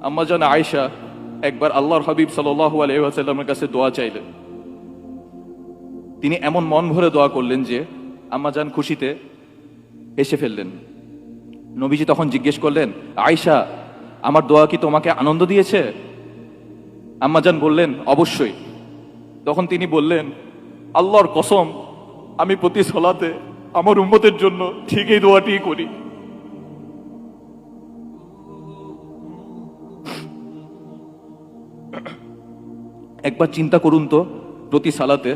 আম্মাজান আয়েশা একবার আল্লাহর হাবিব সাল্লাল্লাহু আলাইহি ওয়াসাল্লামের কাছে দোয়া চাইলেন। তিনি এমন মন ভরে দোয়া করলেন যে আম্মাজান খুশিতে হেসে ফেললেন। নবীজি তখন জিজ্ঞেস করলেন, আয়েশা, আমার দোয়া কি তোমাকে আনন্দ দিয়েছে? আম্মাজান বললেন, অবশ্যই। তখন তিনি বললেন, আল্লাহর কসম, আমি প্রতি সালাতে আমার উম্মতের জন্য ঠিক এই দোয়াটিই করি। একবার চিন্তা করুন তো, প্রতি সালাতে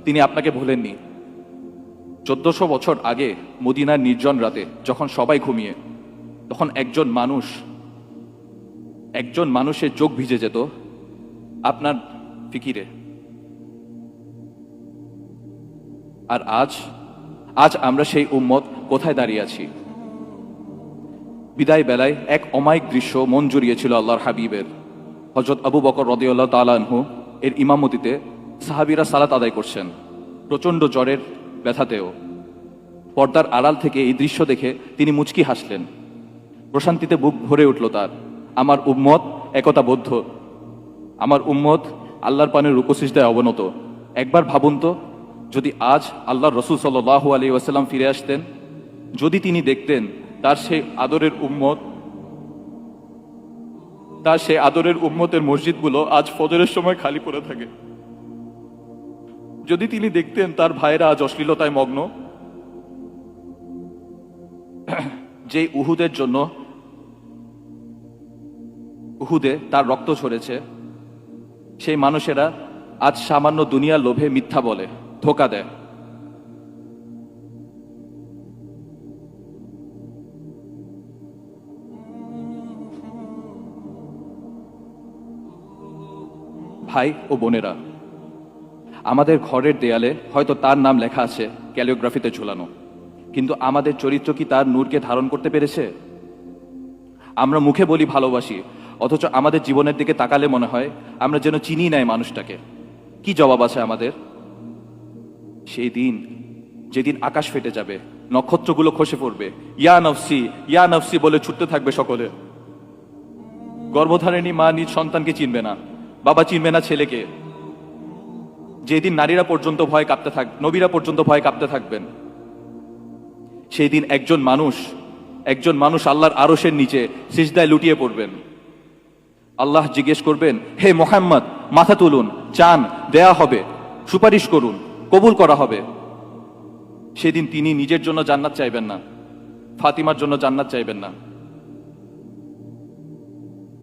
তিনি আপনাকে ভোলেননি। 1400 বছর আগে মদিনার নির্জন রাতে যখন সবাই ঘুমিয়ে, তখন একজন মানুষের চোখ ভিজে যেত আপনার ফিকিরে। আর আজ আমরা সেই উম্মত কোথায় দাঁড়িয়ে আছি? বিদায় বেলায় এক অমায়িক দৃশ্য মন জুড়িয়েছিল আল্লাহর হাবিবের। হযরত আবু বকর রাদিয়াল্লাহু তাআলা আনহু এর ইমামতিতে সাহাবীরা সালাত আদায় করছেন, প্রচণ্ড জ্বরের ব্যথাতেও। পর্দার আড়াল থেকে এই দৃশ্য দেখে তিনি মুচকি হাসলেন। প্রশান্তিতে বুক ভরে উঠল তার। আমার উম্মত একতাবদ্ধ, আমার উম্মত আল্লাহর পানে রুকু সিজদায় অবনত। একবার ভাবুন তো, যদি আজ আল্লাহর রাসূল সাল্লাল্লাহু আলাইহি ওয়াসাল্লাম ফিরে আসতেন, যদি তিনি দেখতেন তার সেই আদরের উম্মতের মসজিদগুলো আজ ফজরের সময় খালি পড়ে থাকে, যদি তিনি দেখতেন তার ভাইরা আজ অশ্লীলতায় মগ্ন, যে উহুদে তার রক্ত ঝরেছে, সেই মানুষেরা আজ সামান্য দুনিয়ার লোভে মিথ্যা বলে, ধোঁকা দেয়। ভাই ও বোনেরা, আমাদের ঘরের দেয়ালে হয়তো তার নাম লেখা আছে ক্যালিওগ্রাফিতে ঝুলানো, কিন্তু আমাদের চরিত্র কি তার নূরকে ধারণ করতে পেরেছে? আমরা মুখে বলি ভালোবাসি, অথচ আমাদের জীবনের দিকে তাকালে মনে হয় আমরা যেন চিনি নাই মানুষটাকে। কি জবাব আছে আমাদের? সেই দিন, যেদিন আকাশ ফেটে যাবে, নক্ষত্রগুলো খসে পড়বে, ইয়া নফসি ইয়া নফসি বলে ছুটতে থাকবে সকলে। গর্ভধারিণী মা নিজ সন্তানকে চিনবে না, বাবা চিনবে না ছেলেকে। যেদিন নারীরা পর্যন্ত নবীরা পর্যন্ত ভয় কাঁপতে থাকবেন। সেই দিন একজন মানুষ আল্লাহর আরশের নিচে সিজদায় লুটিয়ে পড়বেন। আল্লাহ জিজ্ঞেস করবেন, হে মুহাম্মদ, মাথা তুলুন, চান দেয়া হবে, সুপারিশ করুন, কবুল করা হবে। সেদিন তিনি নিজের জন্য জান্নাত চাইবেন না, ফাতিমার জন্য জান্নাত চাইবেন না,